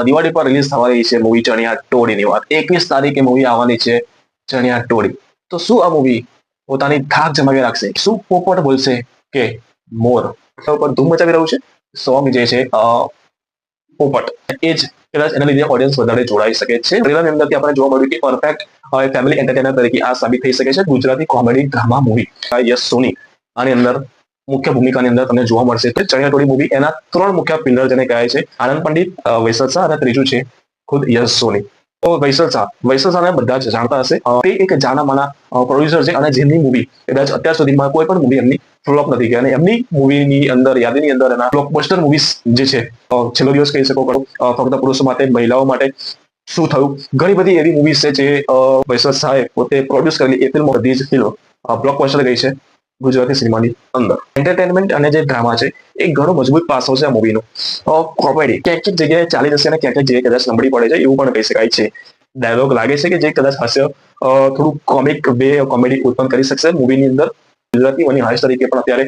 દિવાળી પર રિલીઝ થવાની છે મૂવી ચણિયા ટોળીની વાત. 21 તારીખે મૂવી આવવાની છે ચણિયા ટોળી. તો શું આ મૂવી પોતાની ધાક જમાવી રાખશે? શું પોપટ બોલશે કે મોર? ઉપર ધૂમ મચાવી રહ્યું છે સોંગ જે છે પોપટ. એ જ કદાચ એના લીધે ઓડિયન્સ વધારે જોડાઈ શકે છે. ટ્રેલરની અંદરથી આપણને જોવા મળ્યું કે પરફેક્ટ ફેમિલી એન્ટરટેનર તરીકે આ સાબિત થઈ શકે છે. Gujarati comedy drama movie Yash Soni આની અંદર મુખ્ય ભૂમિકાની અંદર તમને જોવા મળશે. ચણિયા ટોળી મૂવી એના 3 મુખ્ય પિલર જેને કહે છે આનંદ પંડિત, વૈસલ શાહ અને ત્રીજું છે ખુદ યશ સોની. તો વૈસલ શાહને બધા જ જાણતા હશે. તે એક જાના માના પ્રોડ્યુસર છે અને જેમની મૂવી કદાચ અત્યાર સુધીમાં કોઈ પણ મૂવી એમની ફ્લોપ નથી ગઈ અને એમની મૂવીની અંદર યાદીની અંદર એના બ્લોકબસ્ટર મૂવીઝ જે છે છેલ્લો દિવસ કહી શકો ફક્ત પુરુષો માટે, મહિલાઓ માટે, શું થયું, ઘણી બધી એવી મૂવીઝ છે જે વૈસલ શાહે પોતે પ્રોડ્યુસ કરેલી એ ફિલ્મ બધી જ ફિલ્મ બ્લોકબસ્ટર ગઈ છે ગુજરાતી સિનેમાની અંદર. એન્ટરટેનમેન્ટ અને જે ડ્રામા છે એ ઘણો મજબૂત પાસો છે આ મૂવીનો. કોમેડી ક્યાંક ક્યાંક જગ્યાએ ચાલી જશે અને ક્યાંક જગ્યાએ કદાચ નબળી પડે છે એવું પણ કહી શકાય છે. ડાયલોગ લાગે છે કે જે કદાચ હાસ્ય થોડું કોમિક વે કોમેડી ઉત્પન્ન કરી શકશે મૂવીની અંદર. ગુજરાતી મની હાઈસ્ટ તરીકે પણ અત્યારે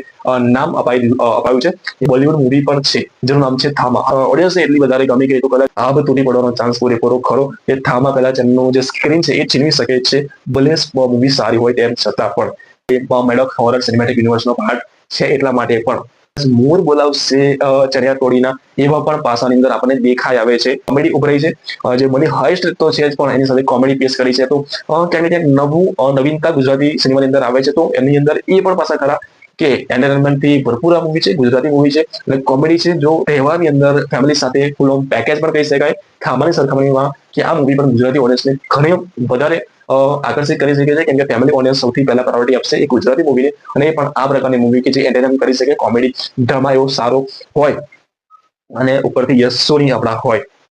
નામ અપાયું છે. બોલિવૂડ મૂવી પણ છે જેનું નામ છે થામા. ઓડિયન્સને એટલી વધારે ગમી ગઈ તો કદાચ આબ તૂટી પડવાનો ચાન્સ પૂરેપૂરો ખરો. એ થામા કદાચ એમનું જે સ્ક્રીન છે એ છીનવી શકે છે ભલે મૂવી સારી હોય તેમ છતાં પણ. એ મેડોક હોરર સિનેમેટિક યુનિવર્સનો પાર્ટ છે એટલા માટે પણ. મોર બોલાવશે ચણિયા ટોળીના એવા પણ પાસાની અંદર આપણને દેખાઈ આવે છે. કોમેડી ઉભરાઈ છે જે મની હાઈસ્ટ તો છે જ પણ એની સાથે કોમેડી પેશ કરી છે. તો ક્યાંક ને ક્યાંક નવીનતા ગુજરાતી સિનેમાની અંદર આવે છે. તો એની અંદર એ પણ પાસા ખરા કે એન્ટરટેનમેન્ટથી ભરપૂર આ મૂવી છે, ગુજરાતી મૂવી છે અને કોમેડી છે. જો તહેવારની અંદર ફેમિલી સાથે ફૂલ ઓન પેકેજ પણ કહી શકાય ખામાની સરખામણીમાં કે આ મૂવી પણ ગુજરાતી ઓડિયન્સને ઘણી વધારે આકર્ષિત કરી શકે છે. કેમ કે ફેમિલી ઓડિયન્સ સૌથી પહેલા પ્રાયોરિટી આપશે એ ગુજરાતી મૂવીને અને એ પણ આ પ્રકારની મૂવી કે જે એન્ટરટેન કરી શકે, કોમેડી ડ્રામા એવો સારો હોય અને ઉપરથી યશ સોની આપણા હોય